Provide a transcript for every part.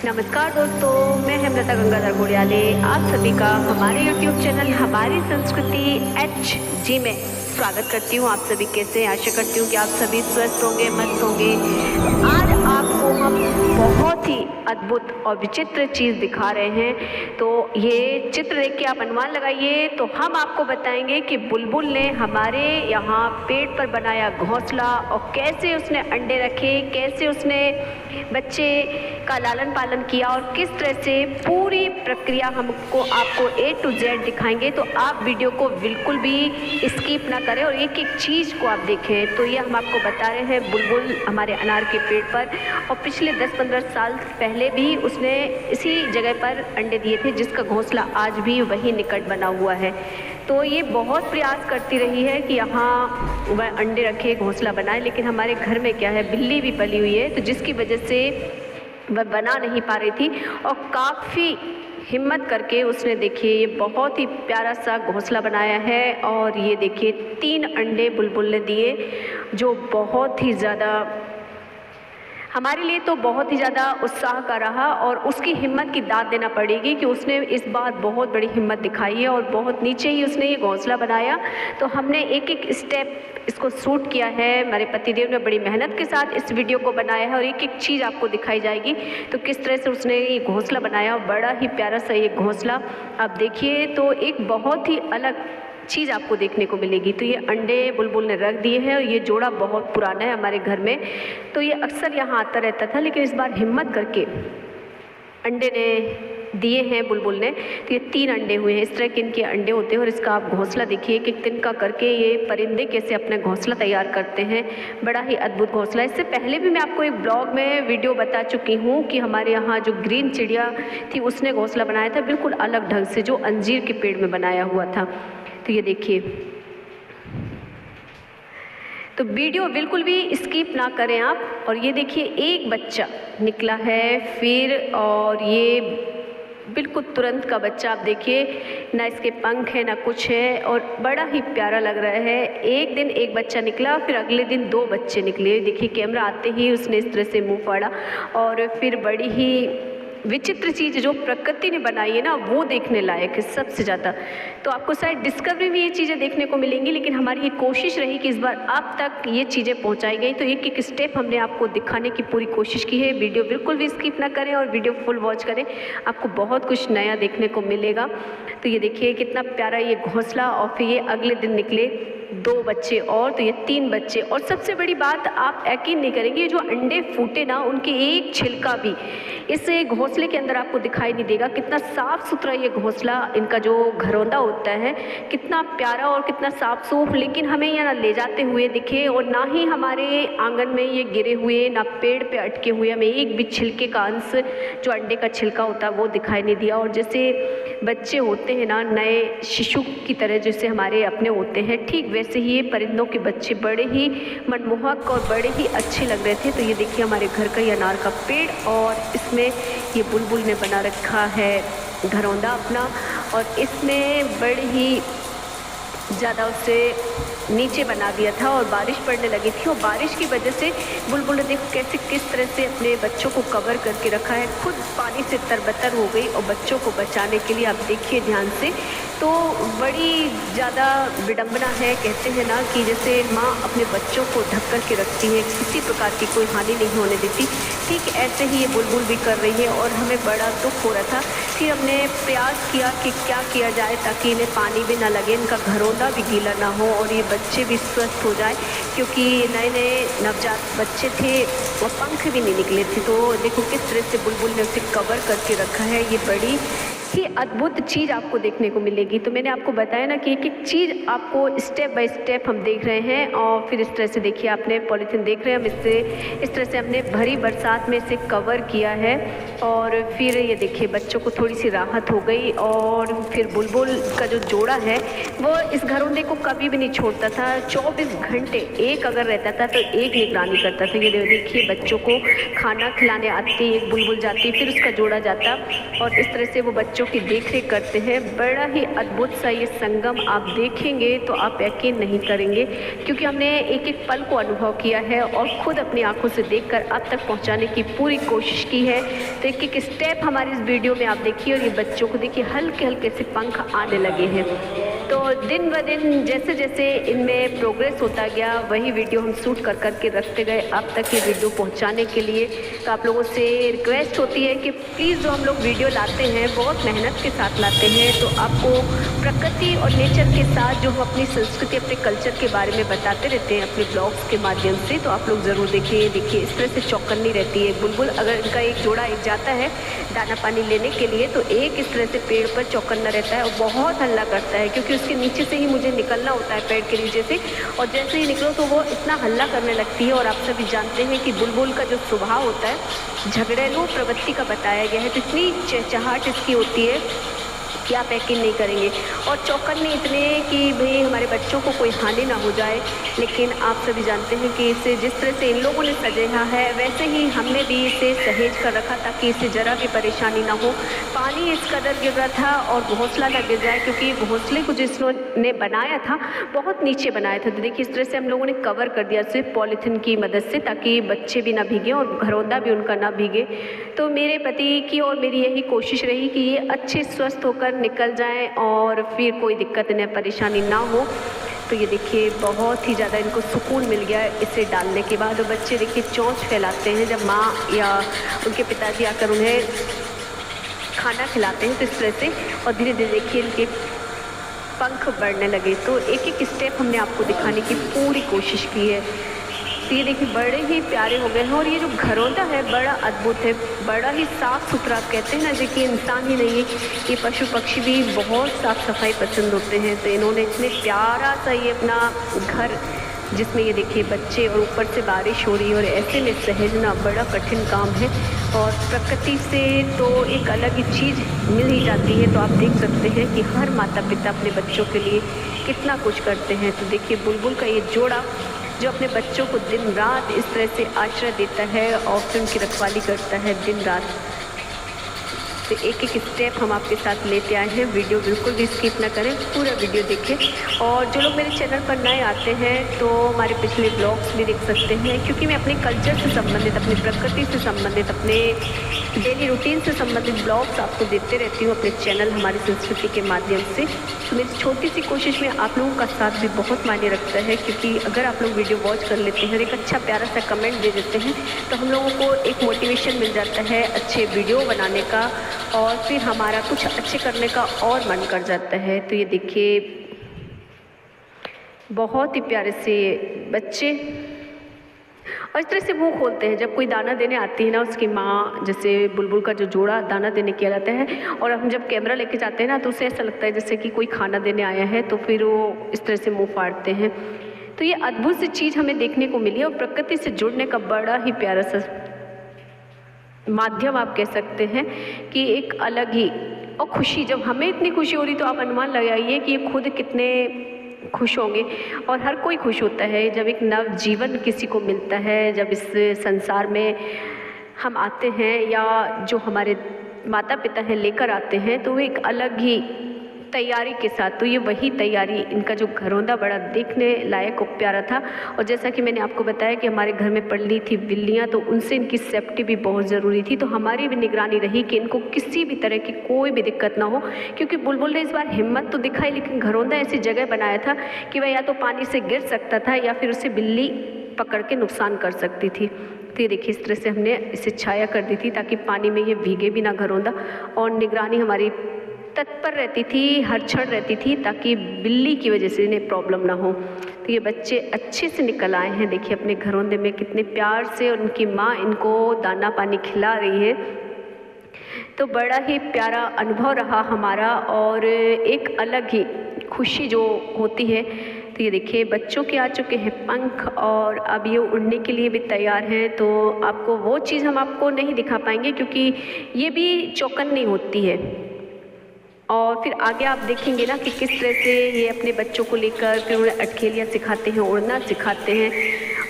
नमस्कार दोस्तों, मैं हेमलता गंगाधर घोड़ियाले आप सभी का हमारे YouTube चैनल हमारी संस्कृति HG में स्वागत करती हूँ। आप सभी कैसे हैं? आशा करती हूँ कि आप सभी स्वस्थ होंगे, मस्त होंगे। तो आज आपको हम बहुत ही अद्भुत और विचित्र चीज़ दिखा रहे हैं। तो ये चित्र देख के आप अनुमान लगाइए। तो हम आपको बताएंगे कि बुलबुल ने हमारे यहाँ पेड़ पर बनाया घोंसला और कैसे उसने अंडे रखे, कैसे उसने बच्चे का लालन पालन किया और किस तरह से पूरी प्रक्रिया हमको आपको A to Z दिखाएंगे। तो आप वीडियो को बिल्कुल भी स्किप ना करें और एक एक चीज़ को आप देखें। तो ये हम आपको बता रहे हैं बुलबुल हमारे अनार के पेड़ पर, और पिछले 10-15 साल पहले भी उसने इसी जगह पर अंडे दिए थे, जिसका घोंसला आज भी वही निकट बना हुआ है। तो ये बहुत प्रयास करती रही है कि यहाँ वह अंडे रखे, घोंसला बनाए, लेकिन हमारे घर में क्या है, बिल्ली भी पली हुई है, तो जिसकी वजह से वह बना नहीं पा रही थी। और काफ़ी हिम्मत करके उसने देखिए ये बहुत ही प्यारा सा घोंसला बनाया है। और ये देखिए 3 अंडे बुलबुल ने दिए, जो बहुत ही ज़्यादा हमारे लिए तो बहुत ही ज़्यादा उत्साह का रहा। और उसकी हिम्मत की दाद देना पड़ेगी कि उसने इस बार बहुत बड़ी हिम्मत दिखाई है और बहुत नीचे ही उसने ये घोंसला बनाया। तो हमने एक एक स्टेप इसको शूट किया है, हमारे पतिदेव ने बड़ी मेहनत के साथ इस वीडियो को बनाया है और एक एक चीज़ आपको दिखाई जाएगी। तो किस तरह से उसने ये घोंसला बनाया, बड़ा ही प्यारा सा ये घोंसला आप देखिए। तो एक बहुत ही अलग चीज़ आपको देखने को मिलेगी। तो ये अंडे बुलबुल ने रख दिए हैं और ये जोड़ा बहुत पुराना है हमारे घर में, तो ये अक्सर यहाँ आता रहता था, लेकिन इस बार हिम्मत करके अंडे ने दिए हैं बुलबुल ने। तो ये 3 अंडे हुए हैं, इस तरह के इनके अंडे होते हैं। और इसका आप घोंसला देखिए कि तिनका करके ये परिंदे कैसे अपना घोंसला तैयार करते हैं, बड़ा ही अद्भुत घोंसला। इससे पहले भी मैं आपको एक ब्लॉग में वीडियो बता चुकी हूँ कि हमारे यहाँ जो ग्रीन चिड़िया थी उसने घोंसला बनाया था बिल्कुल अलग ढंग से, जो अंजीर के पेड़ में बनाया हुआ था। तो ये देखिए, तो वीडियो बिल्कुल भी स्किप ना करें आप। और ये देखिए एक बच्चा निकला है फिर, और ये बिल्कुल तुरंत का बच्चा आप देखिए, ना इसके पंख है ना कुछ है, और बड़ा ही प्यारा लग रहा है। एक दिन एक बच्चा निकला, फिर अगले दिन 2 बच्चे निकले। देखिए कैमरा आते ही उसने इस तरह से मुंह फाड़ा। और फिर बड़ी ही विचित्र चीज़ जो प्रकृति ने बनाई है ना, वो देखने लायक है सबसे ज़्यादा। तो आपको शायद डिस्कवरी में ये चीज़ें देखने को मिलेंगी, लेकिन हमारी ये कोशिश रही कि इस बार आप तक ये चीज़ें पहुंचाई गई। तो एक एक स्टेप हमने आपको दिखाने की पूरी कोशिश की है। वीडियो बिल्कुल भी स्किप ना करें और वीडियो फुल वॉच करें, आपको बहुत कुछ नया देखने को मिलेगा। तो ये देखिए कितना प्यारा ये घोंसला। और फिर ये अगले दिन निकले 2 बच्चे और, तो ये 3 बच्चे। और सबसे बड़ी बात, आप यकीन नहीं करेंगे, जो अंडे फूटे ना, उनके एक छिलका भी इस घोंसले के अंदर आपको दिखाई नहीं देगा। कितना साफ सुथरा ये घोंसला, इनका जो घरौंदा होता है, कितना प्यारा और कितना साफ सूफ। लेकिन हमें यहाँ ले जाते हुए दिखे, और ना ही हमारे आंगन में ये गिरे हुए, ना पेड़ पे अटके हुए, हमें एक भी छिलके का अंश, जो अंडे का छिलका होता है, वो दिखाई नहीं दिया। और जैसे बच्चे होते हैं ना, नए शिशु की तरह जैसे हमारे अपने होते हैं, ठीक वैसे ही ये परिंदों के बच्चे बड़े ही मनमोहक और बड़े ही अच्छे लग रहे थे। तो ये देखिए हमारे घर का ये अनार का पेड़, और इसमें ये बुलबुल ने बना रखा है घरौंदा अपना, और इसने बड़ी ही ज़्यादा उससे नीचे बना दिया था। और बारिश पड़ने लगी थी, और बारिश की वजह से बुलबुल ने देखो कैसे किस तरह से अपने बच्चों को कवर करके रखा है, खुद पानी से तरबतर हो गई और बच्चों को बचाने के लिए। आप देखिए ध्यान से, तो बड़ी ज़्यादा विडंबना है। कहते हैं ना कि जैसे माँ अपने बच्चों को ढक कर के रखती है, किसी प्रकार की कोई हानि नहीं होने देती, ठीक ऐसे ही ये बुलबुल भी कर रही है। और हमें बड़ा दुख हो रहा था। फिर हमने प्रयास किया कि क्या किया जाए ताकि इन्हें पानी भी ना लगे, इनका घरौंदा भी गीला ना हो और ये बच्चे भी स्वस्थ हो जाए, क्योंकि नए नए नवजात बच्चे थे और पंख भी नहीं निकले थे। तो देखो किस तरह से बुलबुल ने उसे कवर करके रखा है। ये बड़ी ही अद्भुत चीज़ आपको देखने को मिलेगी। तो मैंने आपको बताया ना कि एक एक चीज़ आपको स्टेप बाय स्टेप हम देख रहे हैं। और फिर इस तरह से देखिए, आपने पॉलीथीन देख रहे हैं, हम इससे इस तरह से हमने भरी बरसात में इसे कवर किया है। और फिर ये देखिए बच्चों को थोड़ी सी राहत हो गई। और फिर बुलबुल का जो जोड़ा है वो इस घरौंदे को कभी भी नहीं छोड़ता था, 24 घंटे एक अगर रहता था तो एक निगरानी करता था। ये देखिए बच्चों को खाना खिलाने आती, एक बुलबुल जाती, फिर उसका जोड़ा जाता, और इस तरह से वो बच्चों की देखरेख करते हैं। बड़ा ही अद्भुत सा ये संगम आप देखेंगे तो आप यकीन नहीं करेंगे, क्योंकि हमने एक एक पल को अनुभव किया है और खुद अपनी आंखों से देखकर आप तक पहुंचाने की पूरी कोशिश की है। तो एक एक स्टेप हमारी इस वीडियो में आप देखिए और ये बच्चों को देखिए हल्के हल्के से पंख आने लगे हैं। तो दिन ब दिन जैसे जैसे इनमें प्रोग्रेस होता गया वही वीडियो हम शूट कर कर के रखते गए अब तक ये वीडियो पहुंचाने के लिए। तो आप लोगों से रिक्वेस्ट होती है कि प्लीज़ जो हम लोग वीडियो लाते हैं बहुत मेहनत के साथ लाते हैं, तो आपको प्रकृति और नेचर के साथ जो हम अपनी संस्कृति अपने कल्चर के बारे में बताते रहते हैं अपने ब्लॉग्स के माध्यम से, तो आप लोग ज़रूर देखिए। देखिए इस तरह से चौकन्नी रहती है बुलबुल, अगर इनका एक जोड़ा एक जाता है दाना पानी लेने के लिए तो एक इस तरह से पेड़ पर चौकन्ना रहता है और बहुत हल्ला करता है, क्योंकि उसके नीचे से ही मुझे निकलना होता है पेड़ के नीचे से, और जैसे ही निकलो तो वो इतना हल्ला करने लगती है। और आप सभी जानते हैं कि बुलबुल का जो स्वभाव होता है झगड़ेलू प्रवृत्ति का बताया गया है, तो इतनी चहचहाट इसकी होती है कि आप यकीन नहीं करेंगे। और चौकन्ने इतने कि भाई हमारे बच्चों को कोई हानि ना हो जाए, लेकिन आप सभी जानते हैं कि इसे जिस तरह से इन लोगों ने सजेहा है वैसे ही हमने भी इसे सहेज कर रखा ताकि इसे ज़रा भी परेशानी ना हो। पानी इस कदर गिर रहा था और घोंसला ना गिर जाए, क्योंकि घोंसले को जिसने बनाया था बहुत नीचे बनाया था। तो देखिए इस तरह से हम लोगों ने कवर कर दिया सिर्फ पॉलीथीन की मदद से, ताकि बच्चे भी ना भीगे और घरौंदा भी उनका ना भीगे। तो मेरे पति की और मेरी यही कोशिश रही कि ये अच्छे स्वस्थ होकर निकल जाएं और फिर कोई दिक्कत इन्हें परेशानी ना हो। तो ये देखिए बहुत ही ज़्यादा इनको सुकून मिल गया इसे डालने के बाद। और बच्चे देखिए चोंच फैलाते हैं जब माँ या उनके पिताजी आकर उन्हें खाना खिलाते हैं तो इस तरह से, और धीरे धीरे देखिए इनके पंख बढ़ने लगे। तो एक एक स्टेप हमने आपको दिखाने की पूरी कोशिश की है। तो ये देखिए बड़े ही प्यारे हो गए हैं। और ये जो घरौंदा है बड़ा अद्भुत है, बड़ा ही साफ़ सुथरा। कहते हैं ना देखिए इंसान ही नहीं ये पशु पक्षी भी बहुत साफ़ सफाई पसंद होते हैं। तो इन्होंने इतने प्यारा सा ये अपना घर, जिसमें ये देखिए बच्चे और ऊपर से बारिश हो रही है और ऐसे में सहेजना बड़ा कठिन काम है। और प्रकृति से तो एक अलग ही चीज़ मिल ही जाती है। तो आप देख सकते हैं कि हर माता पिता अपने बच्चों के लिए कितना कुछ करते हैं। तो देखिए बुलबुल का ये जोड़ा जो अपने बच्चों को दिन रात इस तरह से आश्रय देता है और फिर उनकी रखवाली करता है दिन रात। तो एक एक स्टेप हम आपके साथ लेते आए हैं। वीडियो बिल्कुल भी स्किप ना करें, पूरा वीडियो देखें। और जो लोग मेरे चैनल पर नए आते हैं तो हमारे पिछले ब्लॉग्स भी देख सकते हैं, क्योंकि मैं अपने कल्चर से संबंधित, अपनी प्रकृति से संबंधित, अपने डेली रूटीन से संबंधित ब्लॉग्स आपको देते रहती हूँ अपने चैनल हमारी संस्कृति के माध्यम से। तो मेरी छोटी सी कोशिश में आप लोगों का साथ भी बहुत मायने रखता है, क्योंकि अगर आप लोग वीडियो वॉच कर लेते हैं और एक अच्छा प्यारा सा कमेंट दे देते हैं तो हम लोगों को एक मोटिवेशन मिल जाता है अच्छे वीडियो बनाने का, और फिर हमारा कुछ अच्छे करने का और मन कर जाता है। तो ये देखिए बहुत ही प्यारे से बच्चे और इस तरह से मुंह खोलते हैं जब कोई दाना देने आती है ना उसकी माँ। जैसे बुलबुल का जो जोड़ा दाना देने किया जाता है और हम जब कैमरा लेके जाते हैं ना तो उसे ऐसा लगता है जैसे कि कोई खाना देने आया है, तो फिर वो इस तरह से मुँह फाड़ते हैं। तो ये अद्भुत सी चीज़ हमें देखने को मिली और प्रकृति से जुड़ने का बड़ा ही प्यारा सा माध्यम आप कह सकते हैं कि एक अलग ही और खुशी। जब हमें इतनी खुशी हो रही तो आप अनुमान लगाइए कि ये खुद कितने खुश होंगे। और हर कोई खुश होता है जब एक नव जीवन किसी को मिलता है, जब इस संसार में हम आते हैं या जो हमारे माता पिता हैं लेकर आते हैं, तो वो एक अलग ही तैयारी के साथ। तो ये वही तैयारी, इनका जो घरौंदा बड़ा देखने लायक और प्यारा था। और जैसा कि मैंने आपको बताया कि हमारे घर में पली थी बिल्लियाँ, तो उनसे इनकी सेफ्टी भी बहुत ज़रूरी थी। तो हमारी भी निगरानी रही कि इनको किसी भी तरह की कोई भी दिक्कत ना हो, क्योंकि बुलबुल ने इस बार हिम्मत तो दिखाई, लेकिन घरौंदा ऐसी जगह बनाया था कि वह या तो पानी से गिर सकता था या फिर उसे बिल्ली पकड़ के नुकसान कर सकती थी। तो ये देखिए इस तरह से हमने इसे छाया कर दी थी ताकि पानी में ये भीगे भी ना घरौंदा। और निगरानी हमारी तत्पर रहती थी, हर क्षण रहती थी, ताकि बिल्ली की वजह से इन्हें प्रॉब्लम ना हो। तो ये बच्चे अच्छे से निकल आए हैं। देखिए अपने घरौंदे में कितने प्यार से और उनकी माँ इनको दाना पानी खिला रही है। तो बड़ा ही प्यारा अनुभव रहा हमारा और एक अलग ही खुशी जो होती है। तो ये देखिए बच्चों के आ चुके हैं पंख और अब ये उड़ने के लिए भी तैयार हैं। तो आपको वो चीज़ हम आपको नहीं दिखा पाएंगे क्योंकि ये भी चौकन्नी होती है। और फिर आगे आप देखेंगे ना कि किस तरह से ये अपने बच्चों को लेकर फिर उन्हें अटखेलियाँ सिखाते हैं, उड़ना सिखाते हैं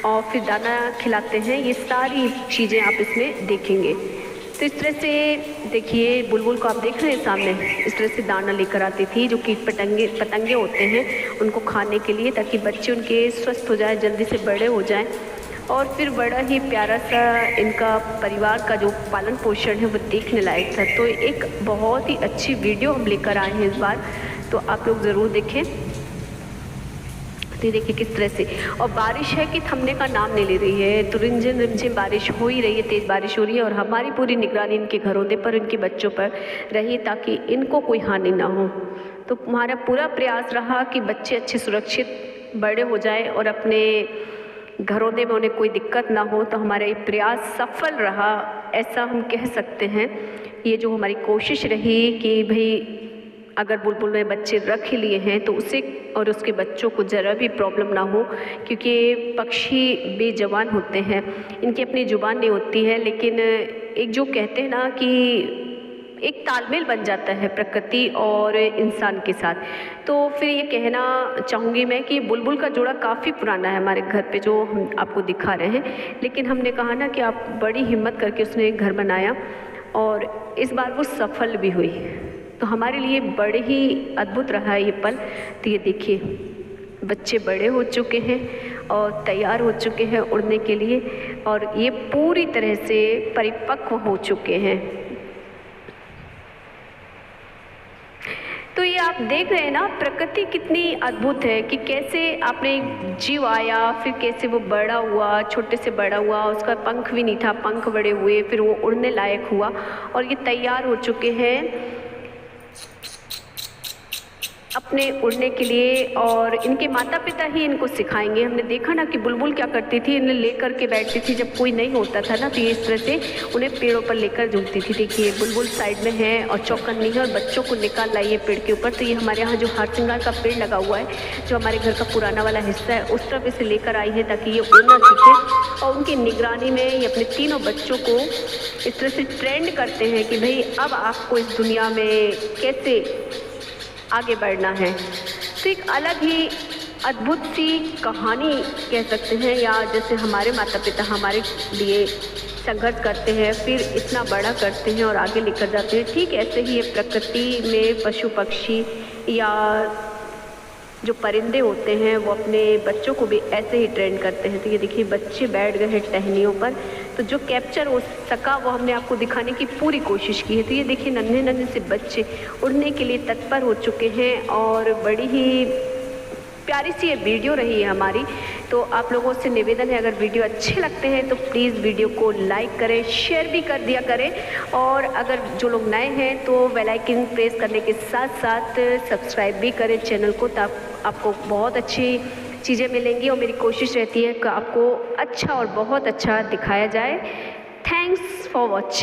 और फिर दाना खिलाते हैं। ये सारी चीज़ें आप इसमें देखेंगे। तो इस तरह से देखिए बुलबुल को आप देख रहे हैं सामने, इस तरह से दाना लेकर आती थी जो कीट पतंगे होते हैं उनको खाने के लिए, ताकि बच्चे उनके स्वस्थ हो जाए, जल्दी से बड़े हो जाएं। और फिर बड़ा ही प्यारा सा इनका परिवार का जो पालन पोषण है वो देखने लायक था। तो एक बहुत ही अच्छी वीडियो हम लेकर आए हैं इस बार, तो आप लोग ज़रूर देखें। तो देखिए किस तरह से, और बारिश है कि थमने का नाम नहीं ले रही है, तो रिमझिम रिमझिम बारिश हो ही रही है, तेज़ बारिश हो रही है। और हमारी पूरी निगरानी इनके घरौंदे पर, इनके बच्चों पर रही ताकि इनको कोई हानि ना हो। तो हमारा पूरा प्रयास रहा कि बच्चे अच्छे सुरक्षित बड़े हो जाएं और अपने घरौंदे में उन्हें कोई दिक्कत ना हो। तो हमारा ये प्रयास सफल रहा, ऐसा हम कह सकते हैं। ये जो हमारी कोशिश रही कि भाई अगर बुलबुल ने बच्चे रख ही लिए हैं तो उसे और उसके बच्चों को ज़रा भी प्रॉब्लम ना हो, क्योंकि पक्षी बेज़ुबान होते हैं, इनकी अपनी ज़ुबान नहीं होती है। लेकिन एक जो कहते हैं ना कि एक तालमेल बन जाता है प्रकृति और इंसान के साथ। तो फिर ये कहना चाहूँगी मैं कि बुलबुल का जोड़ा काफ़ी पुराना है हमारे घर पे, जो हम आपको दिखा रहे हैं। लेकिन हमने कहा ना कि आप बड़ी हिम्मत करके उसने एक घर बनाया और इस बार वो सफल भी हुई। तो हमारे लिए बड़े ही अद्भुत रहा है ये पल। तो ये देखिए बच्चे बड़े हो चुके हैं और तैयार हो चुके हैं उड़ने के लिए, और ये पूरी तरह से परिपक्व हो चुके हैं। तो ये आप देख रहे हैं ना, प्रकृति कितनी अद्भुत है कि कैसे आपने जीव आया, फिर कैसे वो बड़ा हुआ, छोटे से बड़ा हुआ, उसका पंख भी नहीं था, पंख बड़े हुए, फिर वो उड़ने लायक हुआ और ये तैयार हो चुके हैं अपने उड़ने के लिए। और इनके माता पिता ही इनको सिखाएंगे। हमने देखा ना कि बुलबुल क्या करती थी, इन्हें लेकर के बैठती थी जब कोई नहीं होता था ना, तो ये इस तरह से उन्हें पेड़ों पर लेकर झूलती थी। देखिए बुलबुल साइड में है और चौकन्नी है और बच्चों को निकाल लाई है पेड़ के ऊपर। तो ये हमारे यहाँ जो हारसिंगार का पेड़ लगा हुआ है, जो हमारे घर का पुराना वाला हिस्सा है, उस तरफ इसे लेकर आई है ताकि ये उड़ना सीखे। और उनकी निगरानी में ये अपने तीनों बच्चों को इस तरह से ट्रेंड करते हैं कि भाई अब आपको इस दुनिया में कैसे आगे बढ़ना है। तो एक अलग ही अद्भुत सी कहानी कह सकते हैं, या जैसे हमारे माता पिता हमारे लिए संघर्ष करते हैं, फिर इतना बड़ा करते हैं और आगे लेकर जाते हैं, ठीक ऐसे ही ये प्रकृति में पशु पक्षी या जो परिंदे होते हैं वो अपने बच्चों को भी ऐसे ही ट्रेन करते हैं। तो ये देखिए बच्चे बैठ गए हैं टहनियों पर, तो जो कैप्चर हो सका वो हमने आपको दिखाने की पूरी कोशिश की है। तो ये देखिए नन्हे नन्हे से बच्चे उड़ने के लिए तत्पर हो चुके हैं और बड़ी ही प्यारी सी ये वीडियो रही है हमारी। तो आप लोगों से निवेदन है, अगर वीडियो अच्छे लगते हैं तो प्लीज़ वीडियो को लाइक करें, शेयर भी कर दिया करें, और अगर जो लोग नए हैं तो बेल आइकन प्रेस करने के साथ साथ सब्सक्राइब भी करें चैनल को, तब आपको बहुत अच्छी चीज़ें मिलेंगी। और मेरी कोशिश रहती है कि आपको अच्छा और बहुत अच्छा दिखाया जाए। Thanks for watching.